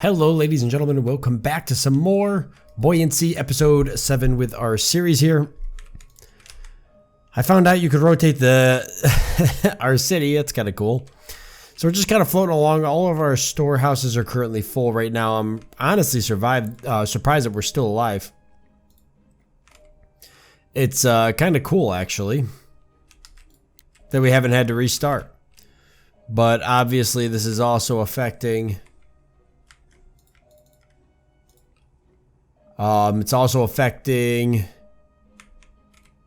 Hello ladies and gentlemen, welcome back to some more Buoyancy episode 7 with our series here. I found out you could rotate the our city. That's kind of cool. So we're just kind of floating along. All of our storehouses are currently full right now. I'm honestly surprised that we're still alive. It's kind of cool actually that we haven't had to restart. But obviously this is also affecting it's also affecting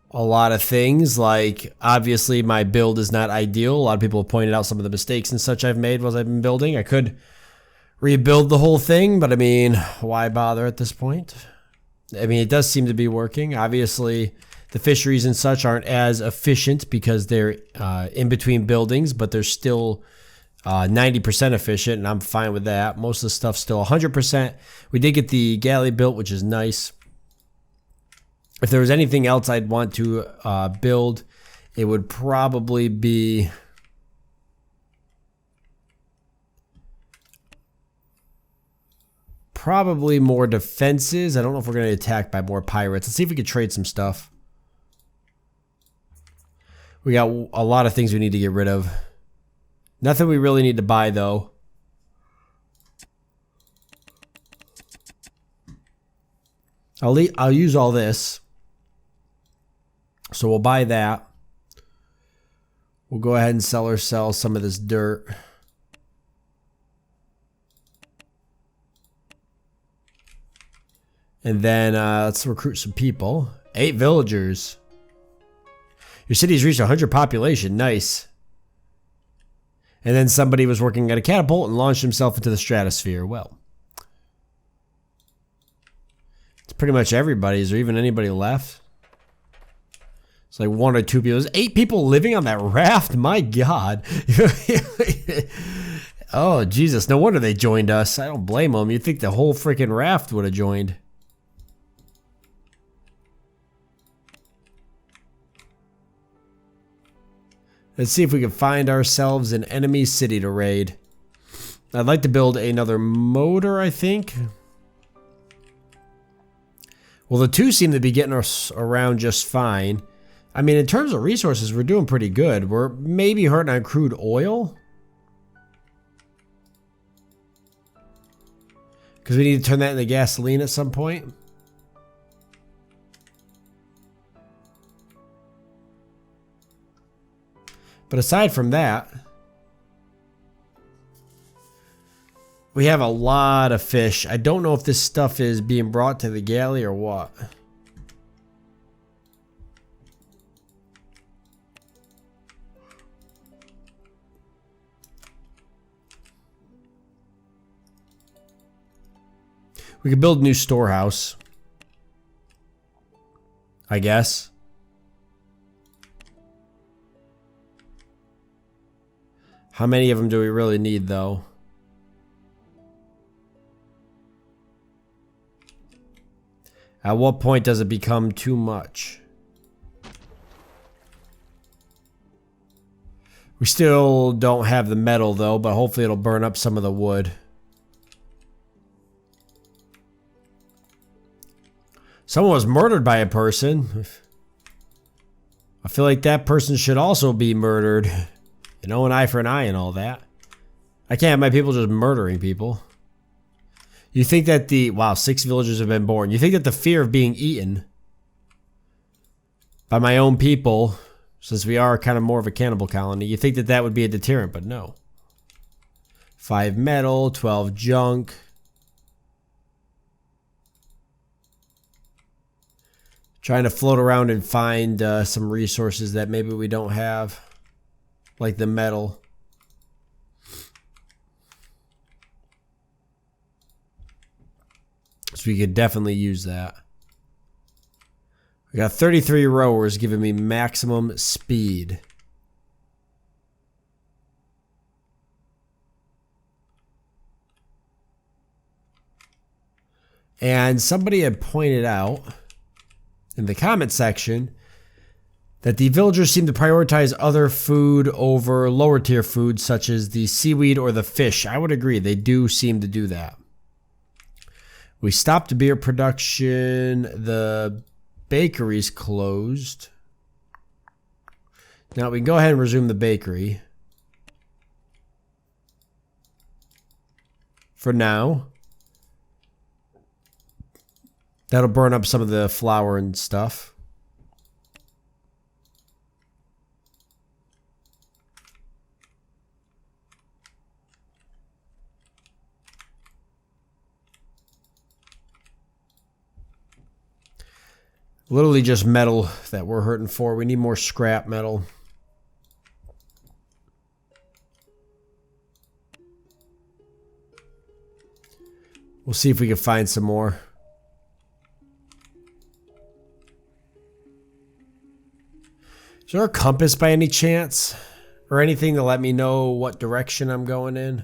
a lot of things, like obviously my build is not ideal. A lot of people have pointed out some of the mistakes and such I've made while I've been building. I could rebuild the whole thing, but I mean, why bother at this point? I mean, it does seem to be working. Obviously, the fisheries and such aren't as efficient because they're in between buildings, but they're still 90% efficient, and I'm fine with that. Most of the stuff's still 100%. We did get the galley built, which is nice. If there was anything else I'd want to build, it would probably be more defenses. I don't know if we're going to get attacked by more pirates. Let's see if we can trade some stuff. We got a lot of things we need to get rid of. Nothing we really need to buy, though. I'll use all this. So we'll buy that. We'll go ahead and sell ourselves some of this dirt. And then let's recruit some people. 8 villagers. Your city's reached 100 population. Nice. And then somebody was working at a catapult and launched himself into the stratosphere. Well, it's pretty much everybody. Is there even anybody left? It's like 1 or 2 people. There's 8 people living on that raft? My God. Oh, Jesus. No wonder they joined us. I don't blame them. You'd think the whole freaking raft would have joined. Let's see if we can find ourselves an enemy city to raid. I'd like to build another motor, I think. Well, the 2 seem to be getting us around just fine. I mean, in terms of resources, we're doing pretty good. We're maybe hurting on crude oil, because we need to turn that into gasoline at some point. But aside from that, we have a lot of fish. I don't know if this stuff is being brought to the galley or what. We could build a new storehouse, I guess. How many of them do we really need, though? At what point does it become too much? We still don't have the metal, though, but hopefully it'll burn up some of the wood. Someone was murdered by a person. I feel like that person should also be murdered. You know, an eye for an eye and all that. I can't have my people just murdering people. You think that the... Wow, 6 villagers have been born. You think that the fear of being eaten by my own people, since we are kind of more of a cannibal colony, you think that that would be a deterrent, but no. 5 metal, 12 junk. Trying to float around and find some resources that maybe we don't have. Like the metal. So we could definitely use that. We got 33 rowers giving me maximum speed. And somebody had pointed out in the comment section that the villagers seem to prioritize other food over lower tier food such as the seaweed or the fish. I would agree, they do seem to do that. We stopped beer production. The bakery's closed. Now we can go ahead and resume the bakery. For now. That'll burn up some of the flour and stuff. Literally just metal that we're hurting for. We need more scrap metal. We'll see if we can find some more. Is there a compass by any chance? Or anything to let me know what direction I'm going in?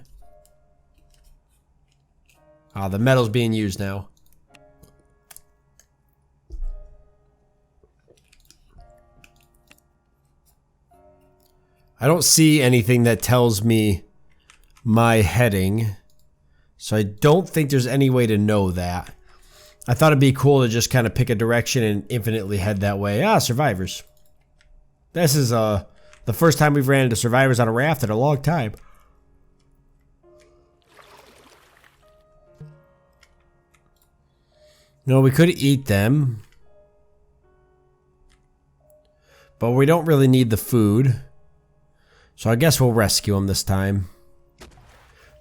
Ah, the metal's being used now. I don't see anything that tells me my heading. So I don't think there's any way to know that. I thought it'd be cool to just kind of pick a direction and infinitely head that way. Ah, survivors. This is the first time we've ran into survivors on a raft in a long time. No, we could eat them. But we don't really need the food. So I guess we'll rescue them this time.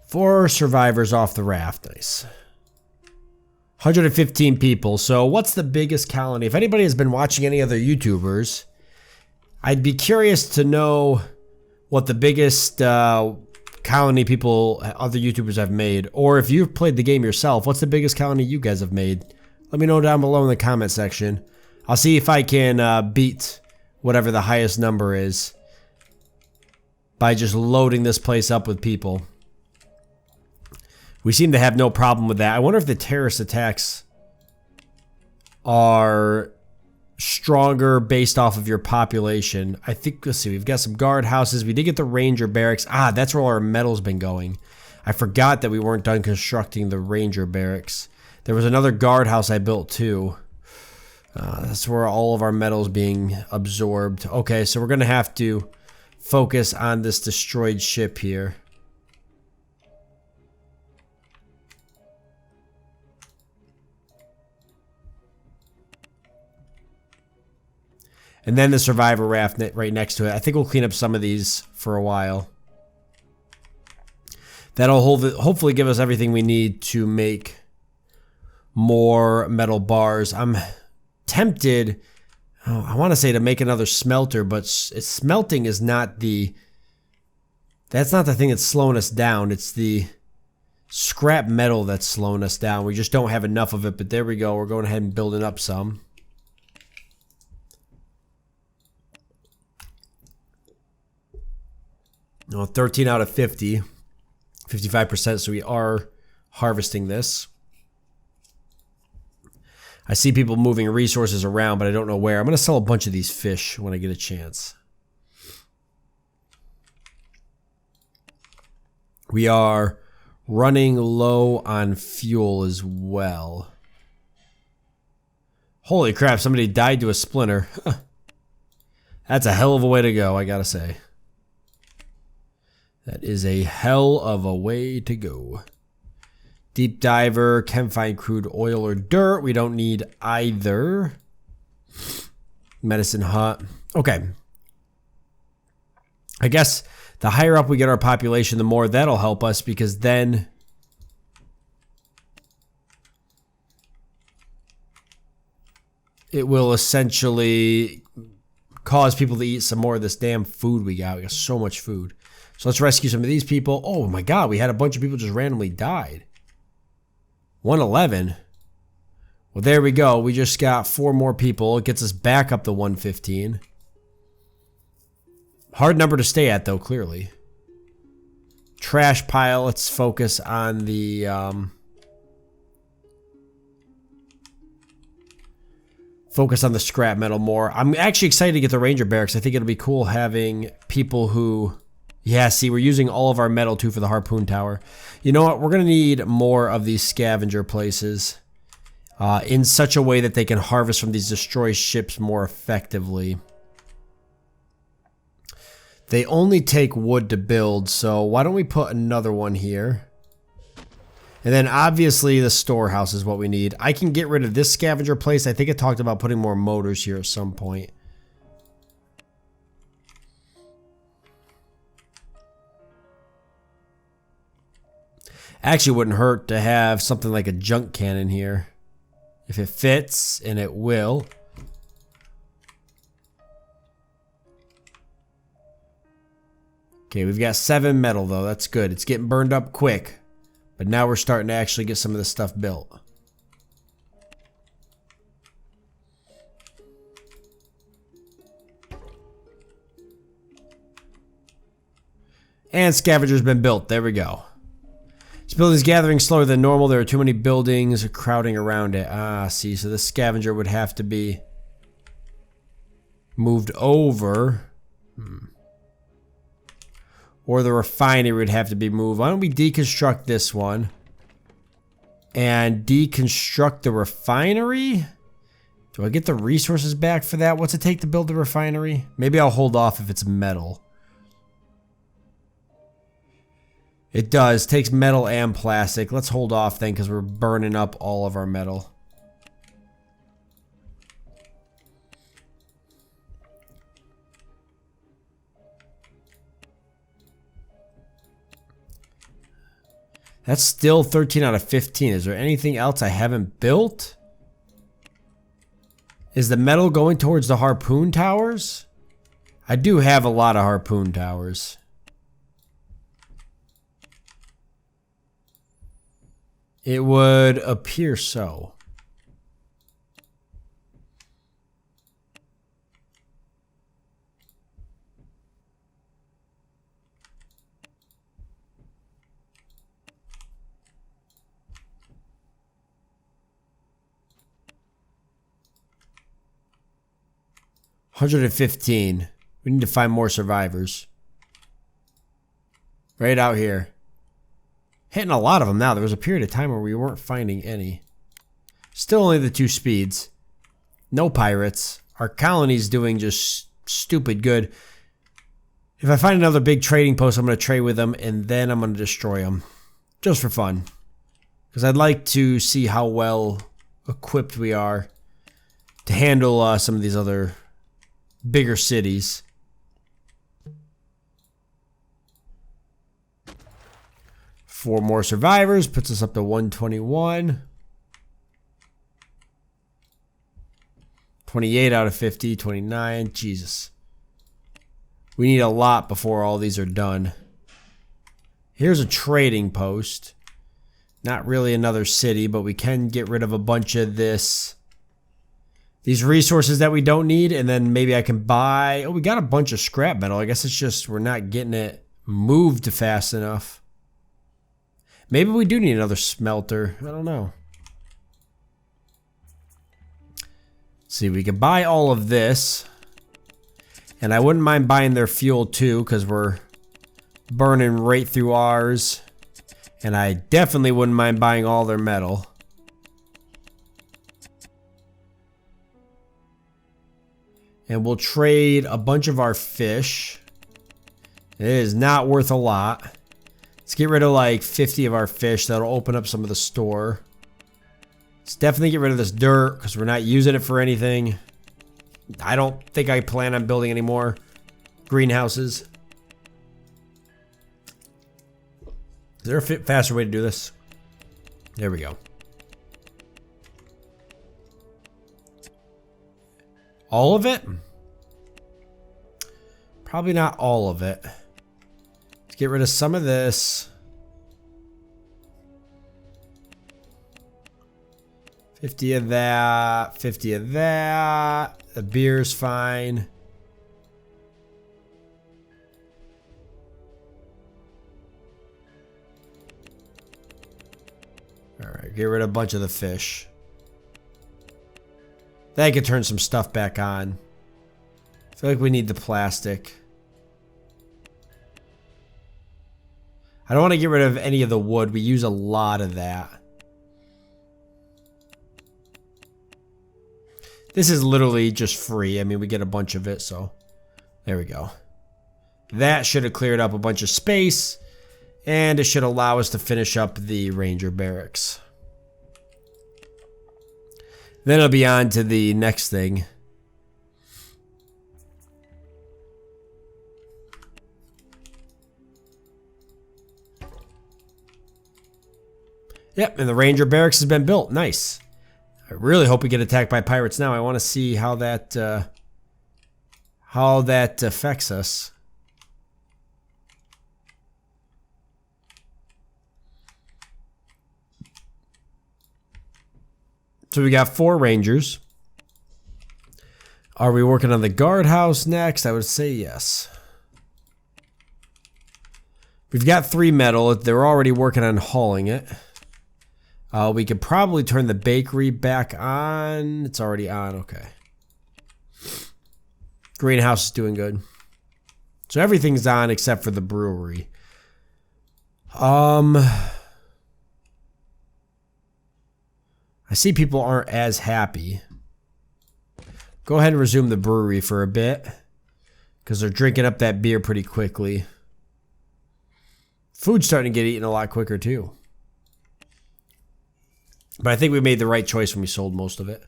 4 survivors off the raft. Nice. 115 people. So what's the biggest colony? If anybody has been watching any other YouTubers, I'd be curious to know what the biggest colony people, other YouTubers have made. Or if you've played the game yourself, what's the biggest colony you guys have made? Let me know down below in the comment section. I'll see if I can beat whatever the highest number is by just loading this place up with people. We seem to have no problem with that. I wonder if the terrorist attacks are stronger based off of your population. I think, let's see, we've got some guard houses. We did get the ranger barracks. Ah, that's where all our metal's been going. I forgot that we weren't done constructing the ranger barracks. There was another guard house I built too. That's where all of our metal's being absorbed. Okay, so we're going to have to focus on this destroyed ship here. And then the survivor raft right next to it. I think we'll clean up some of these for a while. That'll hopefully give us everything we need to make more metal bars. I'm tempted, I want to say to make another smelter, but smelting is not that's not the thing that's slowing us down. It's the scrap metal that's slowing us down. We just don't have enough of it, but there we go. We're going ahead and building up some. No, 13 out of 50, 55%, so we are harvesting this. I see people moving resources around, but I don't know where. I'm going to sell a bunch of these fish when I get a chance. We are running low on fuel as well. Holy crap, somebody died to a splinter. That's a hell of a way to go, I gotta say. That is a hell of a way to go. Deep diver, can find crude oil or dirt. We don't need either. Medicine hut. Okay. I guess the higher up we get our population, the more that'll help us, because then it will essentially cause people to eat some more of this damn food we got. We got so much food. So let's rescue some of these people. Oh my god, we had a bunch of people just randomly died. 111. Well, there we go. We just got 4 more people. It gets us back up to 115. Hard number to stay at, though, clearly. Trash pile. Let's focus on the scrap metal more. I'm actually excited to get the ranger barracks. I think it'll be cool having people who... Yeah, see, we're using all of our metal, too, for the harpoon tower. You know what? We're going to need more of these scavenger places. in such a way that they can harvest from these destroyed ships more effectively. They only take wood to build, so why don't we put another one here? And then obviously the storehouse is what we need. I can get rid of this scavenger place. I think it talked about putting more motors here at some point. Actually wouldn't hurt to have something like a junk cannon here. If it fits, and it will. Okay, we've got 7 metal though. That's good. It's getting burned up quick. But now we're starting to actually get some of this stuff built. And scavenger's been built. There we go. This building's gathering slower than normal. There are too many buildings crowding around it. Ah, see. So this scavenger would have to be moved over. Or the refinery would have to be moved. Why don't we deconstruct this one and deconstruct the refinery? Do I get the resources back for that? What's it take to build the refinery? Maybe I'll hold off if it's metal. It does. Takes metal and plastic. Let's hold off then because we're burning up all of our metal. That's still 13 out of 15. Is there anything else I haven't built? Is the metal going towards the harpoon towers? I do have a lot of harpoon towers. It would appear so. $115. We need to find more survivors. Right out here. Hitting a lot of them now. There was a period of time where we weren't finding any. Still only the 2 speeds. No pirates. Our colony's doing just stupid good. If I find another big trading post, I'm going to trade with them and then I'm going to destroy them. Just for fun. Because I'd like to see how well equipped we are to handle some of these other bigger cities. Four more survivors puts us up to 121. 28 out of 50, 29. Jesus. We need a lot before all these are done. Here's a trading post. Not really another city, but we can get rid of a bunch of these resources that we don't need, and then maybe I can buy... Oh, we got a bunch of scrap metal. I guess it's just we're not getting it moved fast enough. Maybe we do need another smelter. I don't know. See, we can buy all of this. And I wouldn't mind buying their fuel too, because we're burning right through ours. And I definitely wouldn't mind buying all their metal. And we'll trade a bunch of our fish. It is not worth a lot. Let's get rid of like 50 of our fish. That'll open up some of the store. Let's definitely get rid of this dirt because we're not using it for anything. I don't think I plan on building any more greenhouses. Is there a faster way to do this? There we go. All of it? Probably not all of it. Let's get rid of some of this. 50 of that. 50 of that. The beer's fine. Alright, get rid of a bunch of the fish. Then I can turn some stuff back on. I feel like we need the plastic. I don't want to get rid of any of the wood. We use a lot of that. This is literally just free. I mean, we get a bunch of it, so there we go. That should have cleared up a bunch of space, and it should allow us to finish up the Ranger barracks. Then I'll be on to the next thing. Yep, and the Ranger barracks has been built. Nice. I really hope we get attacked by pirates now. I want to see how that affects us. So we got 4 Rangers. Are we working on the guardhouse next? I would say yes. We've got 3 metal. They're already working on hauling it. We could probably turn the bakery back on. It's already on. Okay. Greenhouse is doing good. So everything's on except for the brewery. I see people aren't as happy. Go ahead and resume the brewery for a bit, because they're drinking up that beer pretty quickly. Food's starting to get eaten a lot quicker too. But I think we made the right choice when we sold most of it.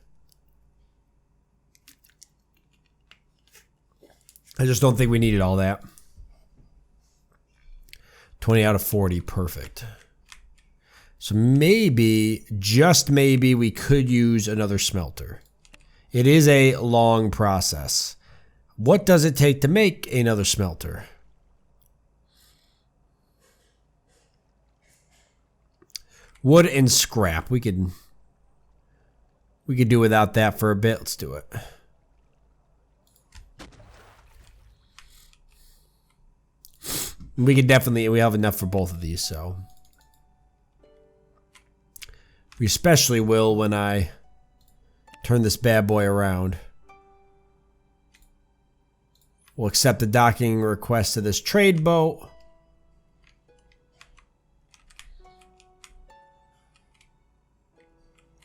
I just don't think we needed all that. 20 out of 40, perfect. So maybe, just maybe, we could use another smelter. It is a long process. What does it take to make another smelter? Wood and scrap. We could do without that for a bit. Let's do it. We could definitely, we have enough for both of these, so. We especially will when I turn this bad boy around. We'll accept the docking request to this trade boat.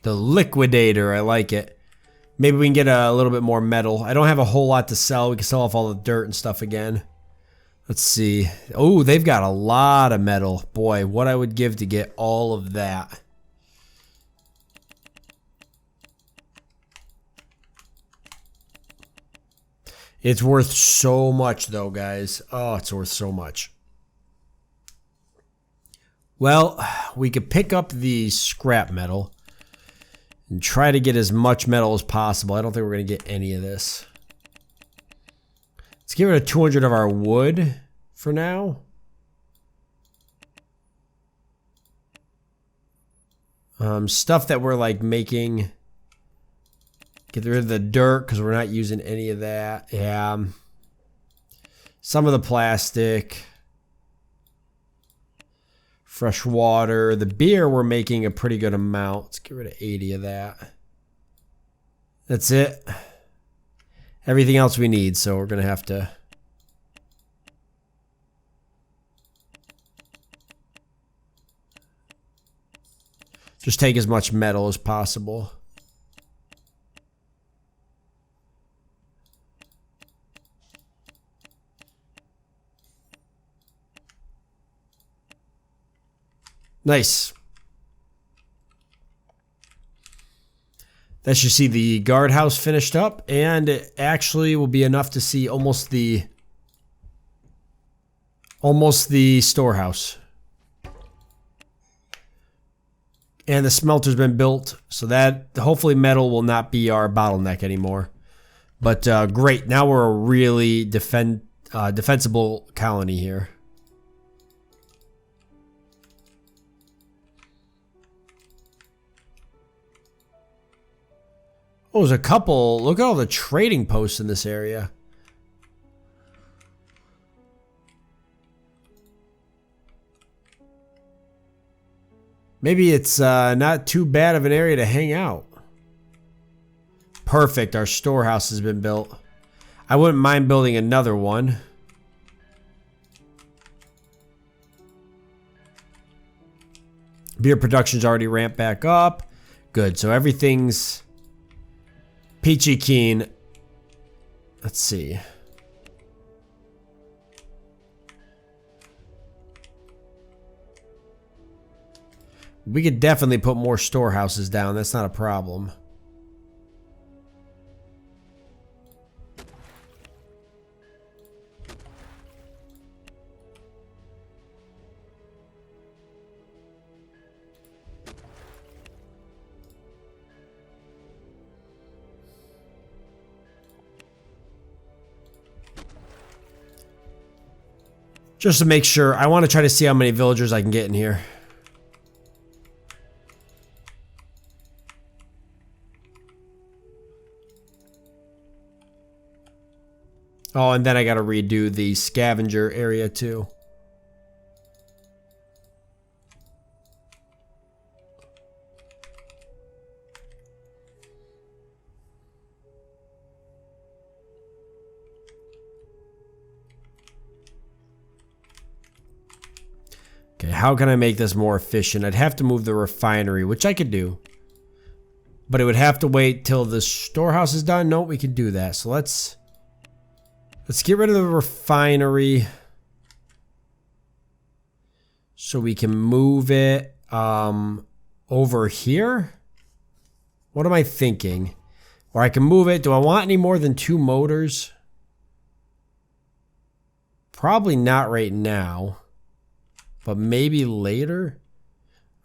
The liquidator, I like it. Maybe we can get a little bit more metal. I don't have a whole lot to sell. We can sell off all the dirt and stuff again. Let's see. Oh, they've got a lot of metal. Boy, what I would give to get all of that. It's worth so much though, guys. Oh, it's worth so much. Well, we could pick up the scrap metal and try to get as much metal as possible. I don't think we're going to get any of this. Let's get rid of 200 of our wood for now. Stuff that we're like making. Get rid of the dirt because we're not using any of that. Yeah. Some of the plastic. Fresh water. The beer, we're making a pretty good amount. Let's get rid of 80 of that. That's it. Everything else we need, so we're going to have to... just take as much metal as possible. Nice. That should see the guardhouse finished up, and it actually will be enough to see almost the storehouse. And the smelter's been built, so that hopefully metal will not be our bottleneck anymore. But great, now we're a really defensible colony here. Oh, there's a couple. Look at all the trading posts in this area. Maybe it's not too bad of an area to hang out. Perfect. Our storehouse has been built. I wouldn't mind building another one. Beer production's already ramped back up. Good. So everything's Peachy keen. Let's see. We could definitely put more storehouses down. That's not a problem. Just to make sure, I want to try to see how many villagers I can get in here. Oh, and then I got to redo the scavenger area too. Okay, how can I make this more efficient? I'd have to move the refinery, which I could do. But it would have to wait till the storehouse is done. No, we can do that. So let's get rid of the refinery. So we can move it over here. What am I thinking? Or I can move it. Do I want any more than 2 motors? Probably not right now. But maybe later?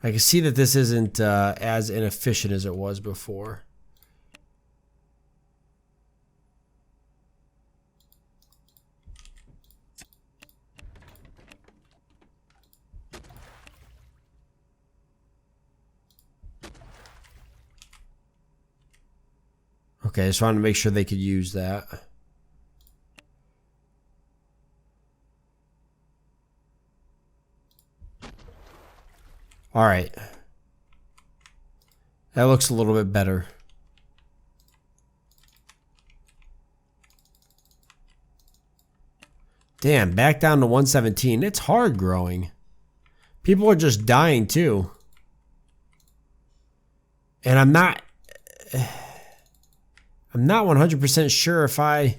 I can see that this isn't as inefficient as it was before. Okay, I just wanted to make sure they could use that. All right. That looks a little bit better. Damn, back down to 117. It's hard growing. People are just dying too. And I'm not 100% sure if I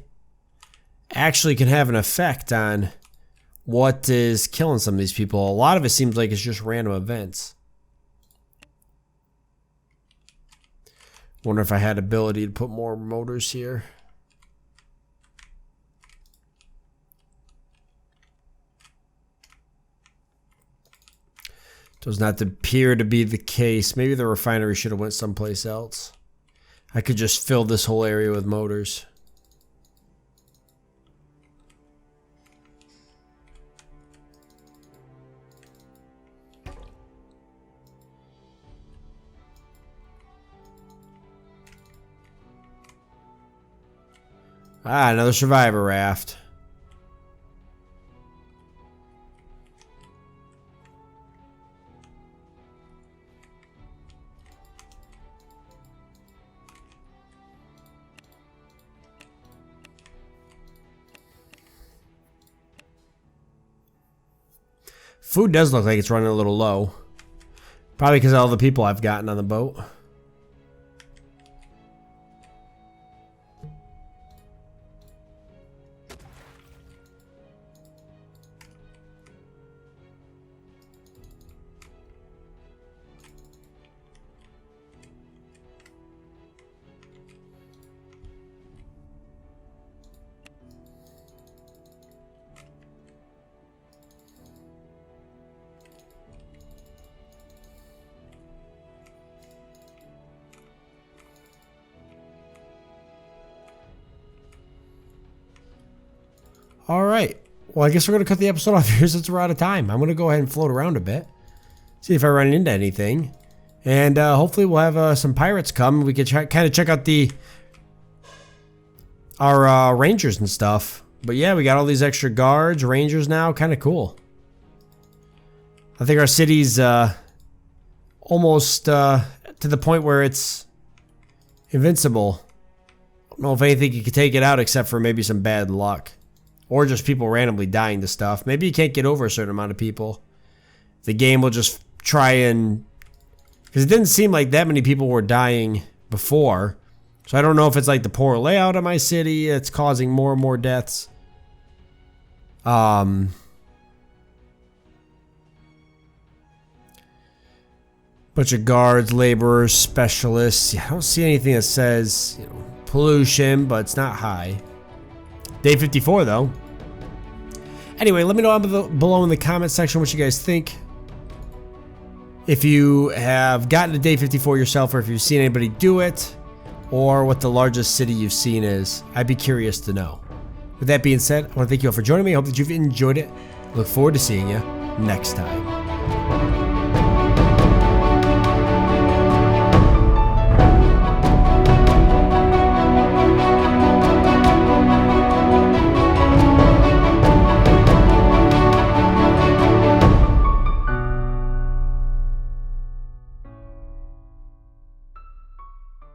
actually can have an effect on what is killing some of these people. A lot of it seems like it's just random events. Wonder if I had ability to put more motors here. Does not appear to be the case. Maybe the refinery should have went someplace else. I could just fill this whole area with motors. Ah, another survivor raft. Food does look like it's running a little low. Probably because of all the people I've gotten on the boat. All right. Well, I guess we're going to cut the episode off here since we're out of time. I'm going to go ahead and float around a bit. See if I run into anything. And hopefully we'll have some pirates come. We can kind of check out our rangers and stuff. But yeah, we got all these extra guards, rangers now. Kind of cool. I think our city's almost to the point where it's invincible. I don't know if anything you could take it out except for maybe some bad luck. Or just people randomly dying to stuff. Maybe you can't get over a certain amount of people. The game will just try and... Because it didn't seem like that many people were dying before. So I don't know if it's like the poor layout of my city that's causing more and more deaths. Bunch of guards, laborers, specialists. I don't see anything that says, you know, pollution, but it's not high. Day 54 though. Anyway, let me know below in the comment section what you guys think. If you have gotten to day 54 yourself, or if you've seen anybody do it, or what the largest city you've seen is. I'd be curious to know. With that being said, I want to thank you all for joining me. I hope that you've enjoyed it. Look forward to seeing you next time.